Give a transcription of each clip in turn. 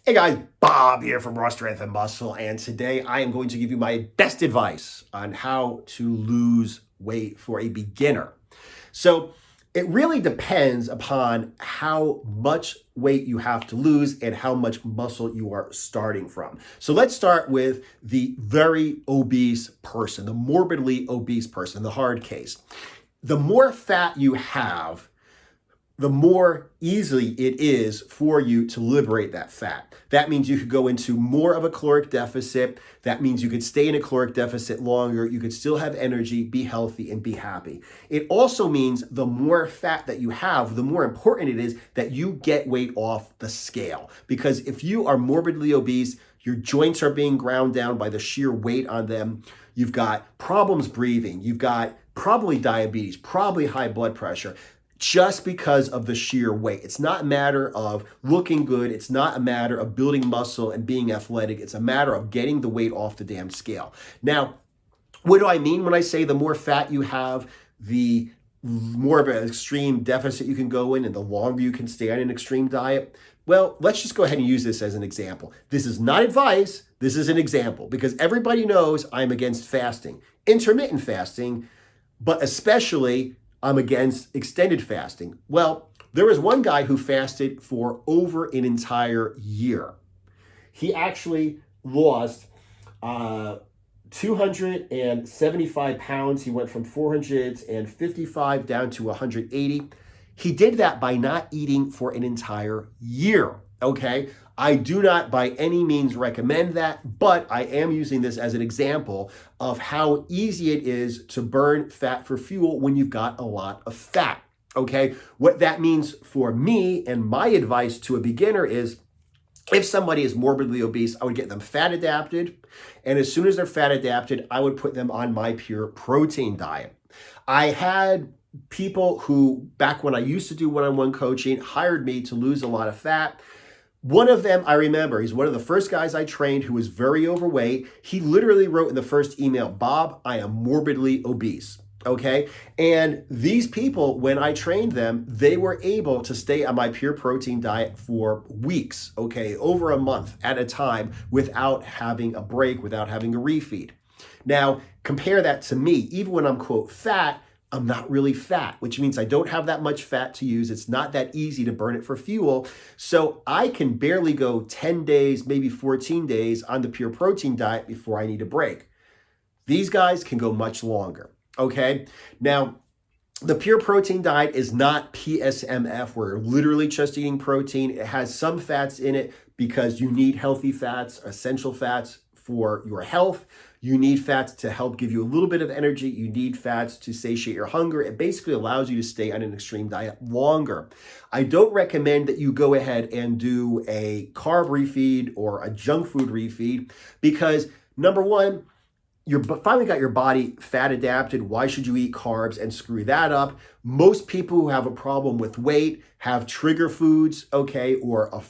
Hey guys, Bob here from Raw Strength and Muscle, and today I am going to give you my best advice on how to lose weight for a beginner. So it really depends upon how much weight you have to lose and how much muscle you are starting from. So let's start with the very obese person, the morbidly obese person, the hard case. The more fat you have, the more easily it is for you to liberate that fat. That means you could go into more of a caloric deficit. That means you could stay in a caloric deficit longer. You could still have energy, be healthy, and be happy. It also means the more fat that you have, the more important it is that you get weight off the scale. Because if you are morbidly obese, your joints are being ground down by the sheer weight on them. You've got problems breathing. You've got probably diabetes, probably high blood pressure, just because of the sheer weight. It's not a matter of looking good. It's not a matter of building muscle and being athletic. It's a matter of getting the weight off the damn scale. Now, what do I mean when I say the more fat you have, the more of an extreme deficit you can go in and the longer you can stay on an extreme diet? Well, let's just go ahead and use this as an example. This is not advice. This is an example because everybody knows I'm against fasting, intermittent fasting, but especially I'm against extended fasting. Well, there was one guy who fasted for over an entire year. He actually lost 275 pounds. He went from 455 down to 180. He did that by not eating for an entire year. Okay. I do not by any means recommend that, but I am using this as an example of how easy it is to burn fat for fuel when you've got a lot of fat. Okay. What that means for me and my advice to a beginner is if somebody is morbidly obese, I would get them fat adapted. And as soon as they're fat adapted, I would put them on my pure protein diet. I had people who, back when I used to do one-on-one coaching, hired me to lose a lot of fat. One of them, I remember, he's one of the first guys I trained who was very overweight. He literally wrote in the first email, "Bob, I am morbidly obese." Okay. And these people, when I trained them, they were able to stay on my pure protein diet for weeks, okay, over a month at a time without having a break, without having a refeed. Now, compare that to me. Even when I'm, quote, fat, I'm not really fat, which means I don't have that much fat to use. It's not that easy to burn it for fuel. So I can barely go 10 days, maybe 14 days on the pure protein diet before I need a break. These guys can go much longer. Okay. Now, the pure protein diet is not PSMF. We're literally just eating protein. It has some fats in it because you need healthy fats, essential fats for your health. You need fats to help give you a little bit of energy. You need fats to satiate your hunger. It basically allows you to stay on an extreme diet longer. I don't recommend that you go ahead and do a carb refeed or a junk food refeed because, number one, you finally got your body fat adapted. Why should you eat carbs and screw that up? Most people who have a problem with weight have trigger foods, okay, or a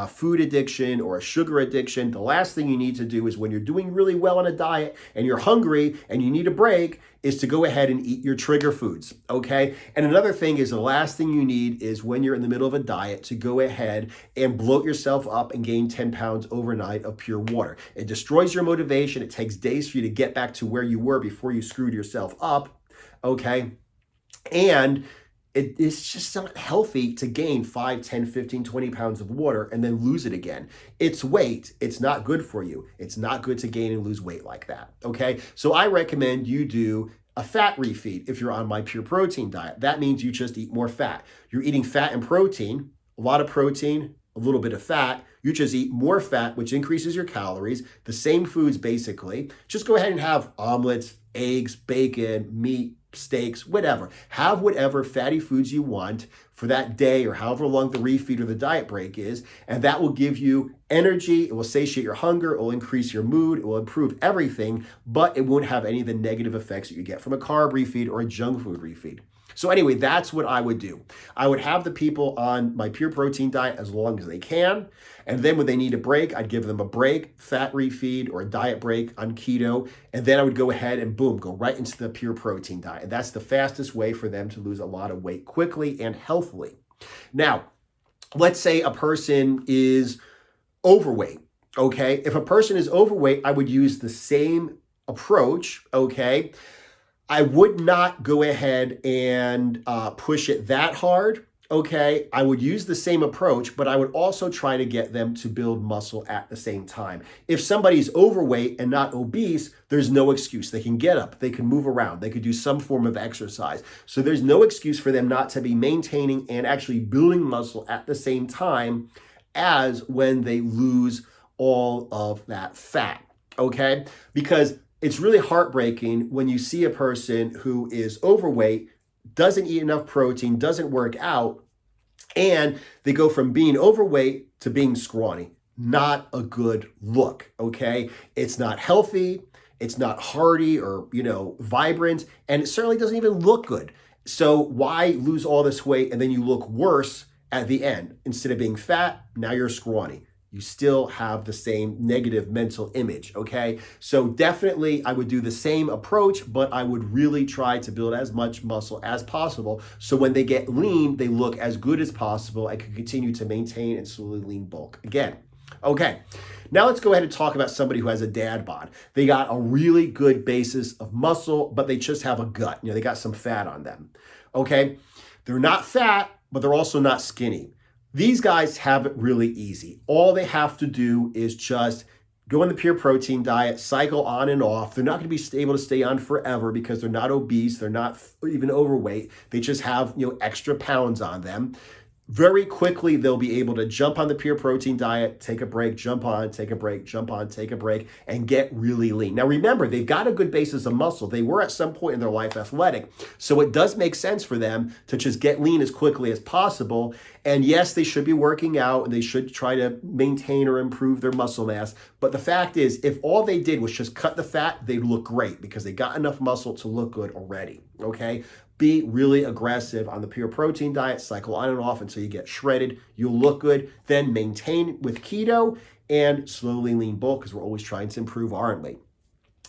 food addiction or a sugar addiction. The last thing you need to do is when you're doing really well on a diet and you're hungry and you need a break is to go ahead and eat your trigger foods, okay? And another thing is the last thing you need is when you're in the middle of a diet to go ahead and bloat yourself up and gain 10 pounds overnight of pure water. It destroys your motivation. It takes days for you to get back to where you were before you screwed yourself up, okay? And it's just not healthy to gain 5, 10, 15, 20 pounds of water and then lose it again. It's weight. It's not good for you. It's not good to gain and lose weight like that. Okay. So I recommend you do a fat refeed if you're on my pure protein diet. That means you just eat more fat. You're eating fat and protein, a lot of protein, a little bit of fat. You just eat more fat, which increases your calories, the same foods basically. Just go ahead and have omelets, eggs, bacon, meat, steaks, whatever. Have whatever fatty foods you want for that day or however long the refeed or the diet break is, and that will give you energy. It will satiate your hunger. It will increase your mood. It will improve everything, but it won't have any of the negative effects that you get from a carb refeed or a junk food refeed. So anyway, that's what I would do. I would have the people on my pure protein diet as long as they can. And then when they need a break, I'd give them a break, fat refeed or a diet break on keto. And then I would go ahead and boom, go right into the pure protein diet. And that's the fastest way for them to lose a lot of weight quickly and healthily. Now, let's say a person is overweight, okay? If a person is overweight, I would use the same approach, okay? I would not go ahead and push it that hard, okay? I would use the same approach, but I would also try to get them to build muscle at the same time. If somebody's overweight and not obese, there's no excuse. They can get up, they can move around, they could do some form of exercise. So there's no excuse for them not to be maintaining and actually building muscle at the same time as when they lose all of that fat, okay? Because it's really heartbreaking when you see a person who is overweight, doesn't eat enough protein, doesn't work out, and they go from being overweight to being scrawny. Not a good look, okay? It's not healthy, it's not hearty or, vibrant, and it certainly doesn't even look good. So why lose all this weight and then you look worse at the end? Instead of being fat, now you're scrawny. You still have the same negative mental image, okay? So definitely I would do the same approach, but I would really try to build as much muscle as possible. So when they get lean, they look as good as possible and can continue to maintain and slowly lean bulk again. Okay, now let's go ahead and talk about somebody who has a dad bod. They got a really good basis of muscle, but they just have a gut. They got some fat on them, okay? They're not fat, but they're also not skinny. These guys have it really easy. All they have to do is just go on the pure protein diet, cycle on and off. They're not going to be able to stay on forever because they're not obese. They're not even overweight. They just have, extra pounds on them. Very quickly, they'll be able to jump on the pure protein diet, take a break, jump on, take a break, jump on, take a break, and get really lean. Now, remember, they've got a good basis of muscle. They were at some point in their life athletic. So it does make sense for them to just get lean as quickly as possible. And yes, they should be working out and they should try to maintain or improve their muscle mass. But the fact is, if all they did was just cut the fat, they'd look great because they got enough muscle to look good already, okay? Be really aggressive on the pure protein diet, cycle on and off until you get shredded. You'll look good. Then maintain with keto and slowly lean bulk because we're always trying to improve, aren't we?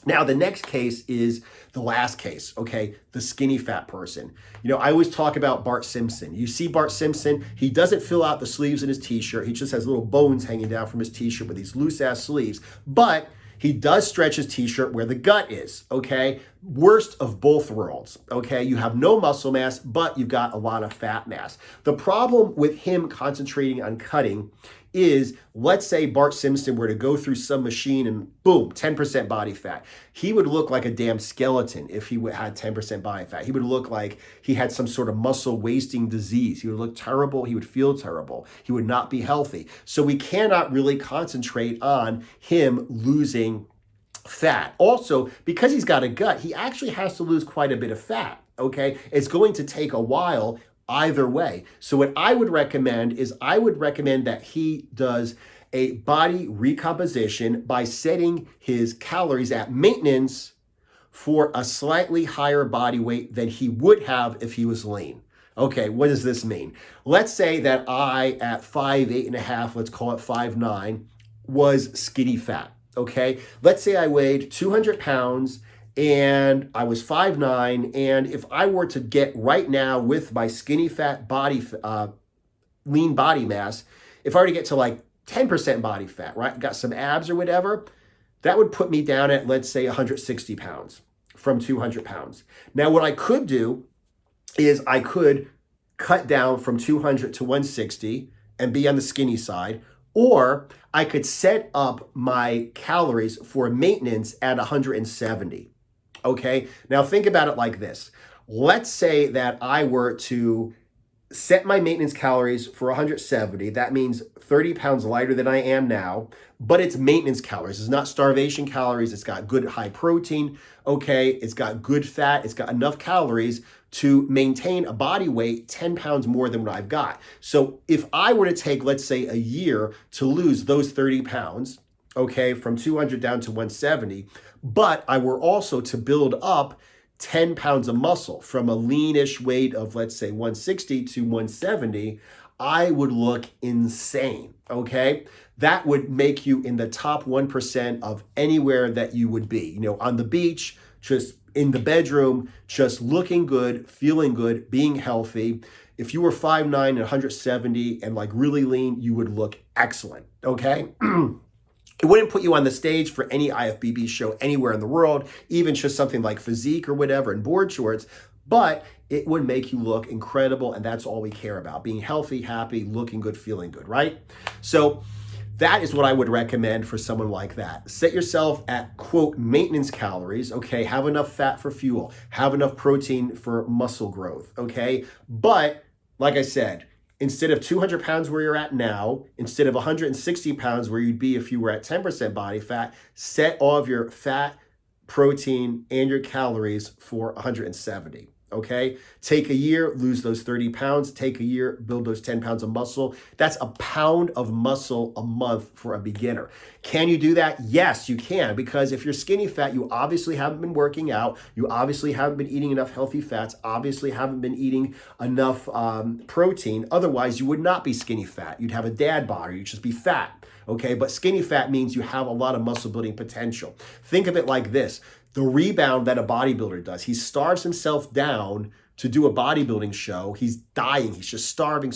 Now, the next case is the last case, okay? The skinny fat person. I always talk about Bart Simpson. You see Bart Simpson, he doesn't fill out the sleeves in his t-shirt. He just has little bones hanging down from his t-shirt with these loose ass sleeves. But he does stretch his t-shirt where the gut is, okay? Worst of both worlds, okay? You have no muscle mass, but you've got a lot of fat mass. The problem with him concentrating on cutting is, let's say Bart Simpson were to go through some machine and boom, 10% body fat. He would look like a damn skeleton if he had 10% body fat. He would look like he had some sort of muscle wasting disease. He would look terrible. He would feel terrible. He would not be healthy. So we cannot really concentrate on him losing fat. Also, because he's got a gut, he actually has to lose quite a bit of fat, okay? It's going to take a while either way. So what I would recommend is that he does a body recomposition by setting his calories at maintenance for a slightly higher body weight than he would have if he was lean. Okay, what does this mean? Let's say that I, at 5'8.5", let's call it 5'9", was skinny fat, okay? Let's say I weighed 200 pounds and I was 5'9", and if I were to get right now with my skinny fat body, lean body mass, if I were to get to like 10% body fat, right, got some abs or whatever, that would put me down at, let's say, 160 pounds from 200 pounds. Now, what I could do is I could cut down from 200 to 160 and be on the skinny side, or I could set up my calories for maintenance at 170. Okay, now think about it like this. Let's say that I were to set my maintenance calories for 170. That means 30 pounds lighter than I am now, but it's maintenance calories. It's not starvation calories. It's got good high protein, okay? It's got good fat. It's got enough calories to maintain a body weight 10 pounds more than what I've got. So if I were to take, let's say, a year to lose those 30 pounds, okay, from 200 down to 170, but I were also to build up 10 pounds of muscle from a leanish weight of, let's say, 160 to 170, I would look insane, okay? That would make you in the top 1% of anywhere that you would be. On the beach, just in the bedroom, just looking good, feeling good, being healthy. If you were 5'9" and 170 and like really lean, you would look excellent, okay? It wouldn't put you on the stage for any IFBB show anywhere in the world, even just something like physique or whatever and board shorts, but it would make you look incredible, and that's all we care about, being healthy, happy, looking good, feeling good, right? So that is what I would recommend for someone like that. Set yourself at, quote, maintenance calories, okay? Have enough fat for fuel, have enough protein for muscle growth, okay? But like I said, instead of 200 pounds where you're at now, instead of 160 pounds where you'd be if you were at 10% body fat, set all of your fat, protein, and your calories for 170. Okay, take a year, lose those 30 pounds, take a year, build those 10 pounds of muscle. That's a pound of muscle a month for a beginner. Can you do that? Yes, you can, because if you're skinny fat, you obviously haven't been working out, you obviously haven't been eating enough healthy fats, obviously haven't been eating enough protein. Otherwise, you would not be skinny fat. You'd have a dad bod, or you'd just be fat. Okay, but skinny fat means you have a lot of muscle building potential. Think of it like this. The rebound that a bodybuilder does. He starves himself down to do a bodybuilding show. He's dying. He's just starving.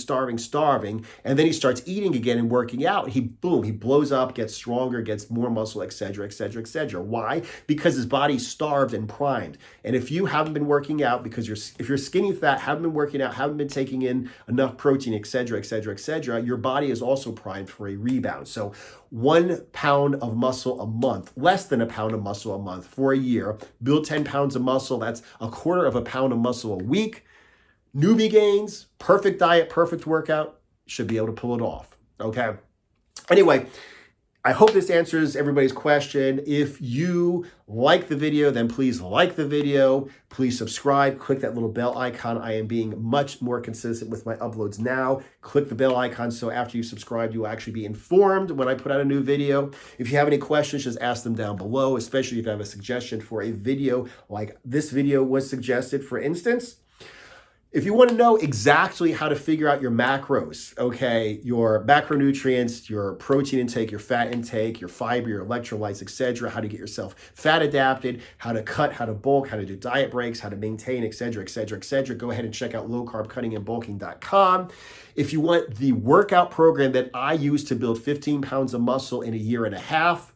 And then he starts eating again and working out. He blows up, gets stronger, gets more muscle, etc., etc., etc. Why? Because his body's starved and primed. And if you haven't been working out, because if you're skinny fat, haven't been working out, haven't been taking in enough protein, etc., etc., etc., your body is also primed for a rebound. So 1 pound of muscle a month, less than a pound of muscle a month for a year, build 10 pounds of muscle. That's a quarter of a pound of muscle a week. Newbie gains, perfect diet, perfect workout, should be able to pull it off, okay? Anyway, I hope this answers everybody's question. If you like the video, then please like the video. Please subscribe. Click that little bell icon. I am being much more consistent with my uploads now. Click the bell icon so after you subscribe, you will actually be informed when I put out a new video. If you have any questions, just ask them down below, especially if you have a suggestion for a video like this video was suggested, for instance. If you want to know exactly how to figure out your macros, okay, your macronutrients, your protein intake, your fat intake, your fiber, your electrolytes, etc., how to get yourself fat adapted, how to cut, how to bulk, how to do diet breaks, how to maintain, etc., etc., etc., go ahead and check out lowcarbcuttingandbulking.com. If you want the workout program that I use to build 15 pounds of muscle in a year and a half,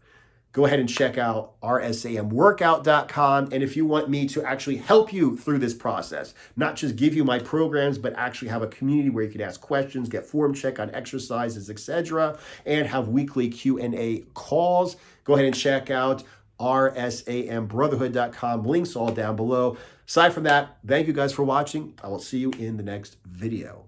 go ahead and check out rsamworkout.com. And if you want me to actually help you through this process, not just give you my programs, but actually have a community where you can ask questions, get form check on exercises, etc., and have weekly Q&A calls, go ahead and check out rsambrotherhood.com. Links all down below. Aside from that, thank you guys for watching. I will see you in the next video.